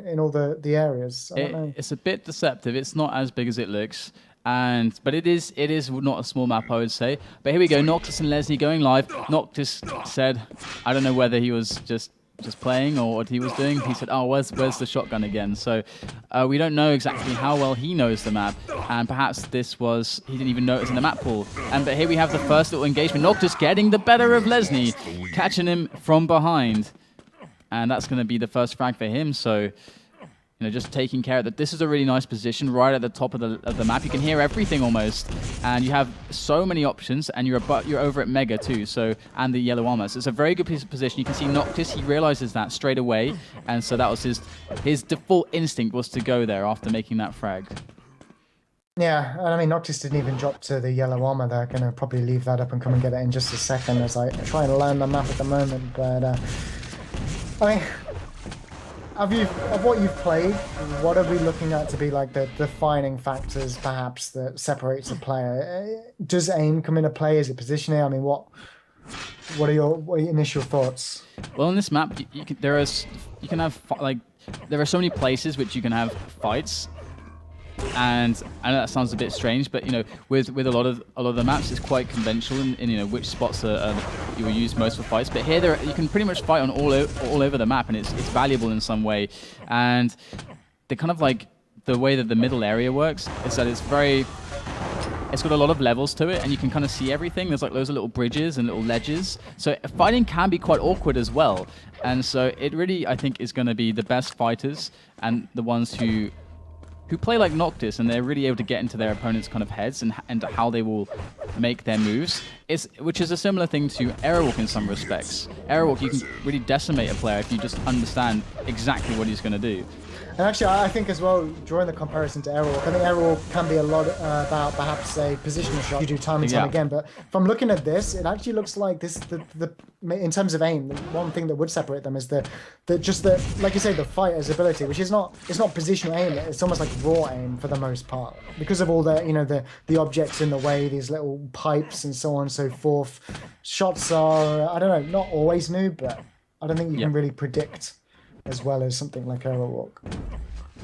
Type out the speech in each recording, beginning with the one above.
in all the areas. I don't know. It's a bit deceptive. It's not as big as it looks. But it is not a small map, I would say. But here we go, Noctis and LeSzNy going live. Noctis said, I don't know whether he was just playing or what he was doing. He said, oh, where's the shotgun again? So we don't know exactly how well he knows the map, and perhaps he didn't even know it was in the map pool. But here we have the first little engagement. Noctis getting the better of LeSzNy, catching him from behind, and that's going to be the first frag for him. So just taking care of that. This is a really nice position right at the top of the map. You can hear everything almost, and you have so many options, and you're over at Mega too, and the yellow armor. So it's a very good piece of position. You can see Noctis, he realizes that straight away, and so that was his default instinct was to go there after making that frag. Yeah, and I mean, Noctis didn't even drop to the yellow armor. They're going to probably leave that up and come and get it in just a second as I try and learn the map at the moment. But, I mean, of what you've played, what are we looking at to be like the defining factors, perhaps, that separates a player? Does aim come into play? Is it positioning? I mean, what are your initial thoughts? Well, in this map, there are so many places which you can have fights. And I know that sounds a bit strange, but with a lot of the maps, it's quite conventional in which spots you will use most for fights. But here, you can pretty much fight on all over the map, and it's valuable in some way. And the kind of like the way that the middle area works is that it's got a lot of levels to it, and you can kind of see everything. There's like loads of little bridges and little ledges, so fighting can be quite awkward as well. And so it really, I think, is going to be the best fighters and the ones who play like Noctis, and they're really able to get into their opponent's kind of heads and how they will make their moves, which is a similar thing to Aerowalk in some respects. Aerowalk, you can really decimate a player if you just understand exactly what he's going to do. And actually, I think as well, drawing the comparison to Aerowalk, I think Aerowalk can be a lot about perhaps a positional shot you do time and time again. But from looking at this, it actually looks like this in terms of aim, the one thing that would separate them is like you say, the fighter's ability, which it's not positional aim. It's almost like raw aim for the most part, because of all the objects in the way, these little pipes and so on and so forth. Shots are, I don't know, not always new, but I don't think you can really predict as well as something like Aerowalk.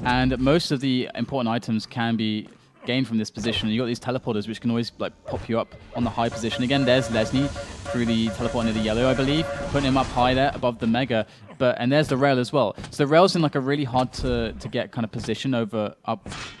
And most of the important items can be gained from this position. You got these teleporters which can always pop you up on the high position. Again, there's LeSzNy through the teleport into the yellow, I believe, putting him up high there above the Mega. And there's the rail as well. So the rail's in like a really hard to get kind of position up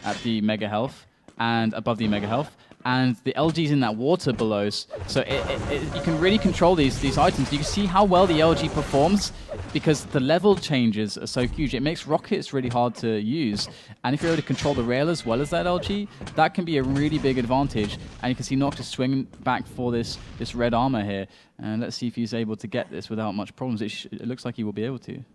at the Mega health and above the Mega health. And the LG's in that water below, so you can really control these items. You can see how well the LG performs because the level changes are so huge. It makes rockets really hard to use, and if you're able to control the rail as well as that LG, that can be a really big advantage. And you can see Noctis swinging back for this red armor here, and let's see if he's able to get this without much problems. It looks like he will be able to.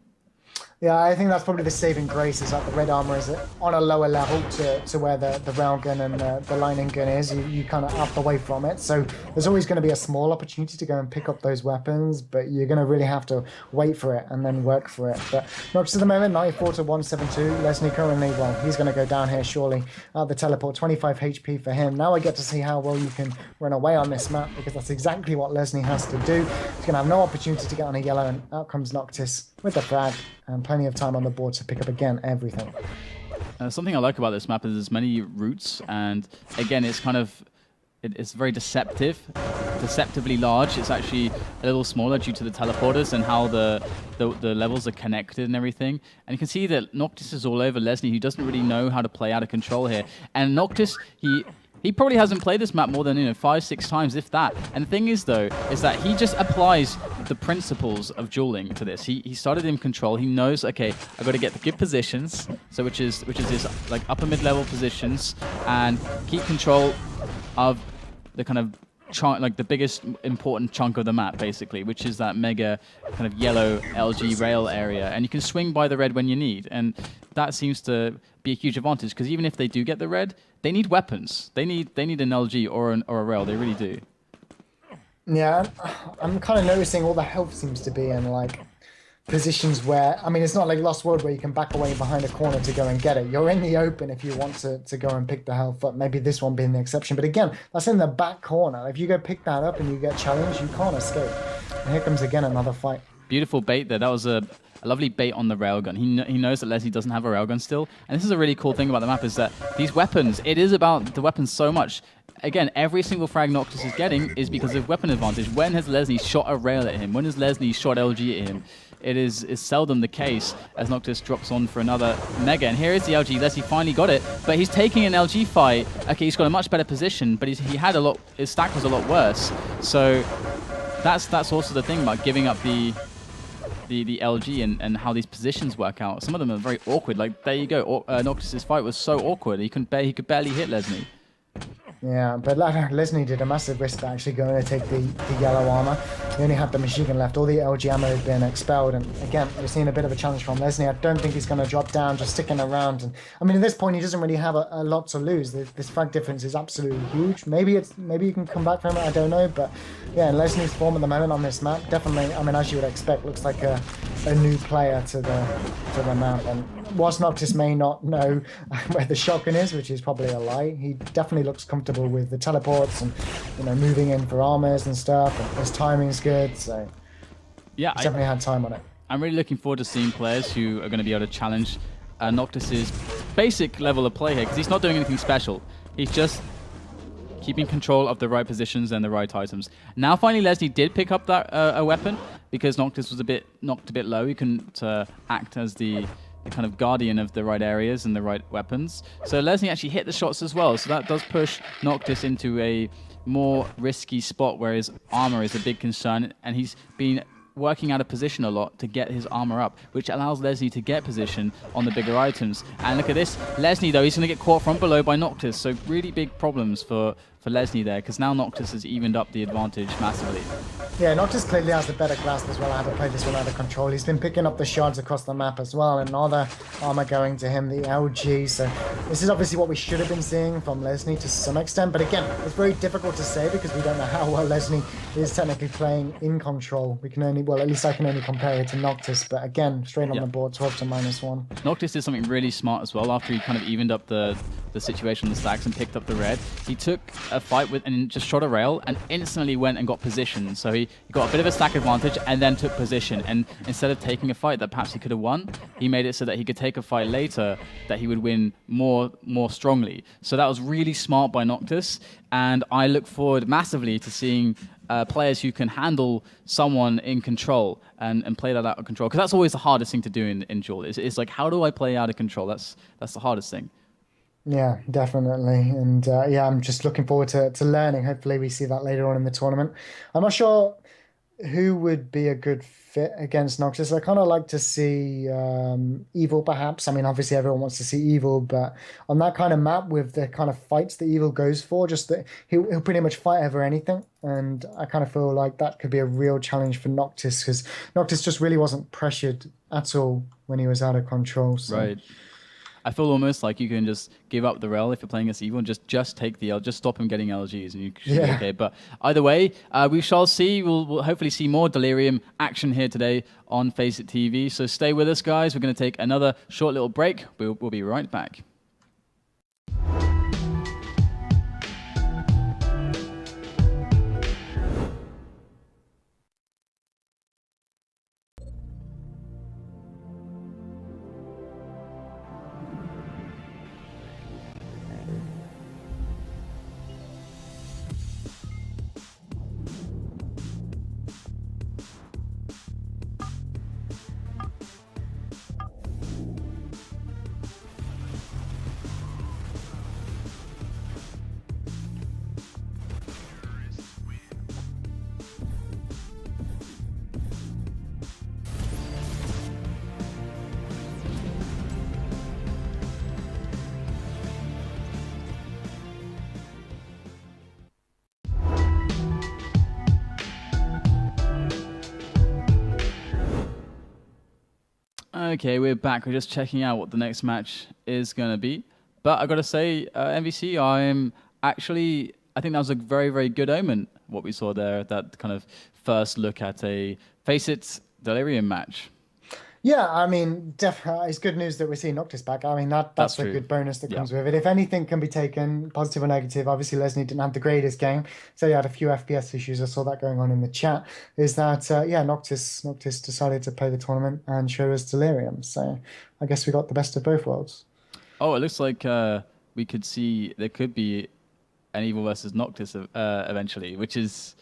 Yeah, I think that's probably the saving grace, is that the red armor is on a lower level to where the railgun and the lightning gun is. You kind of out the way from it. So there's always going to be a small opportunity to go and pick up those weapons, but you're going to really have to wait for it and then work for it. But Noctis at the moment, 94 to 172. LeSzNy currently, well, he's going to go down here surely. The teleport, 25 HP for him. Now I get to see how well you can run away on this map, because that's exactly what LeSzNy has to do. He's going to have no opportunity to get on a yellow, and out comes Noctis with the frag, and plenty of time on the board to pick up again everything. Something I like about this map is there's many routes, and again, it's kind of it's very deceptively large. It's actually a little smaller due to the teleporters and how the levels are connected and everything. And you can see that Noctis is all over LeSzNy, who doesn't really know how to play out of control here. And Noctis, he probably hasn't played this map more than 5-6 times, if that. And the thing is, though, is that he just applies the principles of dueling to this. He started in control. He knows, okay, I've got to get the good positions, so which is his like upper mid-level positions, and keep control of the kind of like the biggest important chunk of the map, basically, which is that Mega kind of yellow LG rail area. And you can swing by the red when you need, and that seems to be a huge advantage, because even if they do get the red, they need weapons. They need an LG or a rail. They really do. Yeah, I'm kind of noticing all the health seems to be in like positions where, I mean, it's not like Lost World where you can back away behind a corner to go and get it. You're in the open if you want to go and pick the health up. Maybe this one being the exception. But again, that's in the back corner. If you go pick that up and you get challenged, you can't escape. And here comes again another fight Beautiful bait there. That was a lovely bait on the railgun. He knows that LeSzNy doesn't have a railgun still. And this is a really cool thing about the map is that these weapons, it is about the weapons so much. Again, every single frag Noctis is getting is because of weapon advantage. When has LeSzNy shot a rail at him? When has LeSzNy shot LG at him? It is seldom the case as Noctis drops on for another Mega. And here is the LG. LeSzNy finally got it, but he's taking an LG fight. Okay, he's got a much better position, but he had a lot. His stack was a lot worse. So that's also the thing about giving up the LG and how these positions work out. Some of them are very awkward. Like there you go. Noctis's fight was so awkward. He could barely hit LeSzNy. Yeah, but LeSzNy did a massive risk actually going to take the yellow armor. He only had the machine gun left. All the LG ammo had been expelled. And again, we're seeing a bit of a challenge from LeSzNy. I don't think he's going to drop down, just sticking around. And I mean, at this point, he doesn't really have a lot to lose. This frag difference is absolutely huge. Maybe you can come back from it. I don't know. But yeah, LeSzNy's form at the moment on this map, definitely, I mean, as you would expect, looks like a new player to the map. And whilst Noctis may not know where the shotgun is, which is probably a lie, he definitely looks comfortable with the teleports and moving in for armors and stuff, and his timing's good, so yeah, he's definitely had time on it. I'm really looking forward to seeing players who are going to be able to challenge Noctis's basic level of play here, because he's not doing anything special. He's just keeping control of the right positions and the right items. Now finally LeSzNy did pick up that a weapon, because Noctis was knocked a bit low. He couldn't act as the kind of guardian of the right areas and the right weapons. So LeSzNy actually hit the shots as well. So that does push Noctis into a more risky spot where his armor is a big concern. And he's been working out of position a lot to get his armor up, which allows LeSzNy to get position on the bigger items. And look at this. LeSzNy, though, he's going to get caught from below by Noctis. So really big problems for LeSzNy there, because now Noctis has evened up the advantage massively. Yeah, Noctis clearly has the better grasp as well. I haven't played this one out of control. He's been picking up the shards across the map as well, and another armor going to him, the LG. So this is obviously what we should have been seeing from LeSzNy to some extent. But again, it's very difficult to say because we don't know how well LeSzNy is technically playing in control. We can only, well, at least I can only compare it to Noctis. But again, straight on the board, 12 to -1. Noctis did something really smart as well after he kind of evened up the situation on the stacks and picked up the red. He took a fight with and just shot a rail and instantly went and got position. So he got a bit of a stack advantage and then took position. And instead of taking a fight that perhaps he could have won, he made it so that he could take a fight later that he would win more strongly. So that was really smart by Noctis. And I look forward massively to seeing players who can handle someone in control and play that out of control. Because that's always the hardest thing to do in duel. It's like, how do I play out of control? That's the hardest thing. Yeah, definitely. And yeah, I'm just looking forward to learning. Hopefully we see that later on in the tournament. I'm not sure who would be a good fit against Noctis. I kind of like to see Evil, perhaps. I mean, obviously everyone wants to see Evil, but on that kind of map with the kind of fights that Evil goes for, just that he'll pretty much fight over anything. And I kind of feel like that could be a real challenge for Noctis, because Noctis just really wasn't pressured at all when he was out of control. So. Right. I feel almost like you can just give up the rail if you're playing against Evil and just take the L, just stop him getting LGs, and you should be okay. But either way, we shall see. We'll hopefully see more Delirium action here today on FACEIT TV. So stay with us, guys. We're going to take another short little break. We'll be right back. Okay, we're back. We're just checking out what the next match is going to be. But I got to say, MVC, I think that was a very, very good omen, what we saw there, that kind of first look at a FACEIT Delirium match. Yeah, I mean, definitely, it's good news that we're seeing Noctis back. I mean, That's that's a true. good bonus that Yeah. comes with it. If anything can be taken, positive or negative, obviously LeSzNy didn't have the greatest game, so he had a few FPS issues. I saw that going on in the chat. Is that yeah, Noctis decided to play the tournament and show us Delirium. So I guess we got the best of both worlds. Oh, it looks like we could see there could be an Evil versus Noctis eventually, which is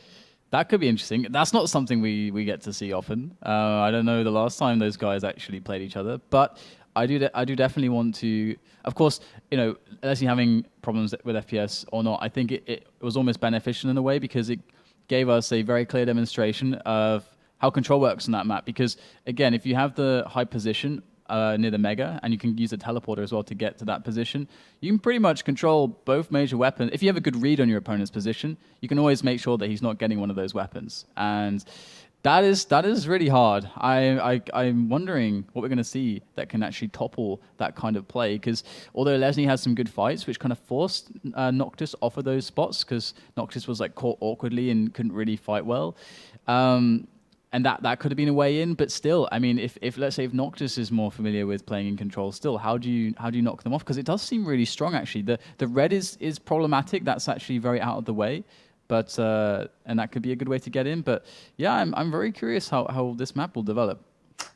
that could be interesting. That's not something we get to see often. I don't know the last time those guys actually played each other, but I do definitely want to. Of course, unless you're having problems with FPS or not, I think it was almost beneficial in a way because it gave us a very clear demonstration of how control works on that map. Because again, if you have the high position near the mega, and you can use the teleporter as well to get to that position, you can pretty much control both major weapons. If you have a good read on your opponent's position, you can always make sure that he's not getting one of those weapons. And that is really hard. I'm wondering what we're going to see that can actually topple that kind of play. Because although LeSzNy has some good fights, which kind of forced Noctis off of those spots, because Noctis was like caught awkwardly and couldn't really fight well. And that could have been a way in, but still, I mean, if let's say if Noctis is more familiar with playing in control, still, how do you knock them off? Because it does seem really strong, actually. The red is problematic. That's actually very out of the way, but and that could be a good way to get in. But yeah, I'm very curious how this map will develop.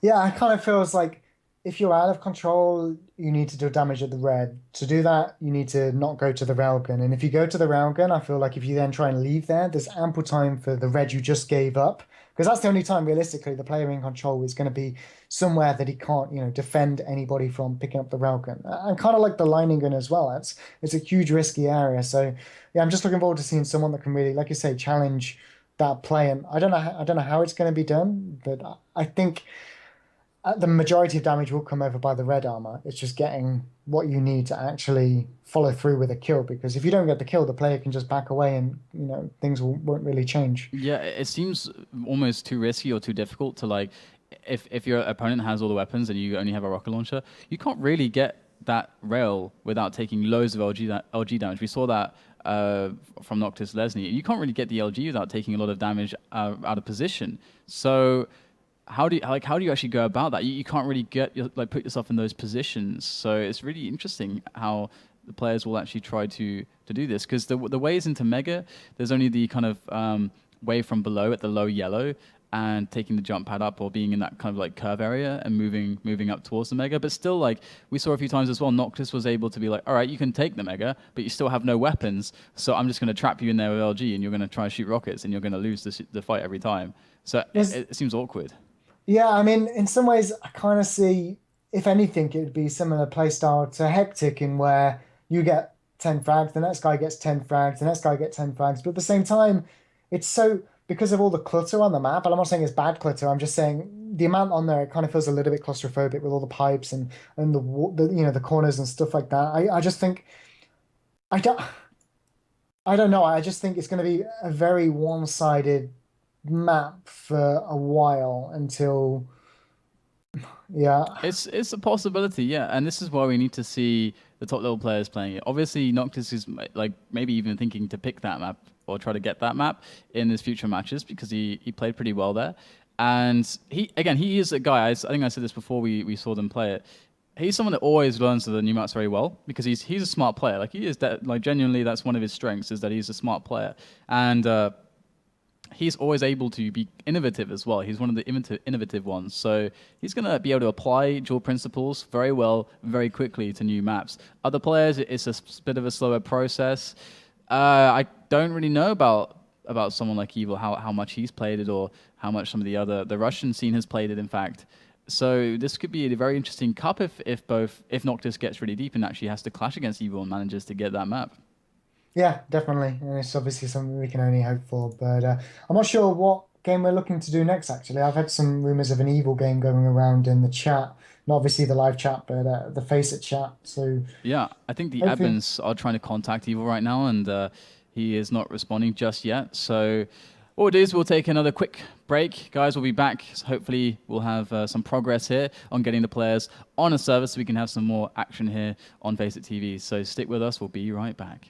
Yeah, it kind of feels like if you're out of control, you need to do damage at the red. To do that, you need to not go to the railgun. And if you go to the railgun, I feel like if you then try and leave there, there's ample time for the red you just gave up. Because that's the only time, realistically, the player in control is going to be somewhere that he can't, defend anybody from picking up the railgun. And kind of like the lining gun as well. It's a huge risky area. So yeah, I'm just looking forward to seeing someone that can really, like you say, challenge that play. And I don't know how it's going to be done, but I think the majority of damage will come over by the red armor. It's just getting what you need to actually follow through with a kill. Because if you don't get the kill, the player can just back away, and things won't really change. Yeah, it seems almost too risky or too difficult to like. If your opponent has all the weapons and you only have a rocket launcher, you can't really get that rail without taking loads of LG damage. We saw that from Noctis LeSzNy. You can't really get the LG without taking a lot of damage out of position. So how do you actually go about that? You can't really put yourself in those positions. So it's really interesting how the players will actually try to do this, because the ways into Mega, there's only the kind of way from below at the low yellow and taking the jump pad up, or being in that kind of like curve area and moving up towards the Mega. But still, like we saw a few times as well, Noctis was able to be like, all right, you can take the Mega, but you still have no weapons, so I'm just going to trap you in there with LG and you're going to try and shoot rockets and you're going to lose the fight every time. So it seems awkward. Yeah, I mean, in some ways, I kind of see, if anything, it would be similar playstyle to Hectic, in where you get 10 frags, the next guy gets 10 frags, the next guy gets 10 frags. But at the same time, it's so, because of all the clutter on the map, and I'm not saying it's bad clutter, I'm just saying the amount on there, it kind of feels a little bit claustrophobic with all the pipes and the corners and stuff like that. I just think, I don't, I don't know. I just think it's going to be a very one-sided map for a while until, yeah. It's a possibility, yeah, and this is why we need to see the top level players playing it. Obviously, Noctis is like maybe even thinking to pick that map or try to get that map in his future matches, because he played pretty well there, and he is a guy. I think I said this before we saw them play it. He's someone that always learns the new maps very well, because he's a smart player. Like he is that, like genuinely, that's one of his strengths, is that he's a smart player, and he's always able to be innovative as well. He's one of the innovative ones. So he's going to be able to apply dual principles very well, very quickly to new maps. Other players, it's a bit of a slower process. I don't really know about someone like Evil, how much he's played it, or how much some of the Russian scene has played it, in fact. So this could be a very interesting cup if Noctis gets really deep and actually has to clash against Evil and manages to get that map. Yeah, definitely. And it's obviously something we can only hope for. But I'm not sure what game we're looking to do next, actually. I've had some rumors of an evil game going around in the chat. Not obviously the live chat, but the FACEIT chat. So yeah, I think the hopefully, admins are trying to contact Evil right now, and he is not responding just yet. So what we'll do is we'll take another quick break. Guys, we'll be back. So hopefully we'll have some progress here on getting the players on a server so we can have some more action here on FACEIT TV. So stick with us. We'll be right back.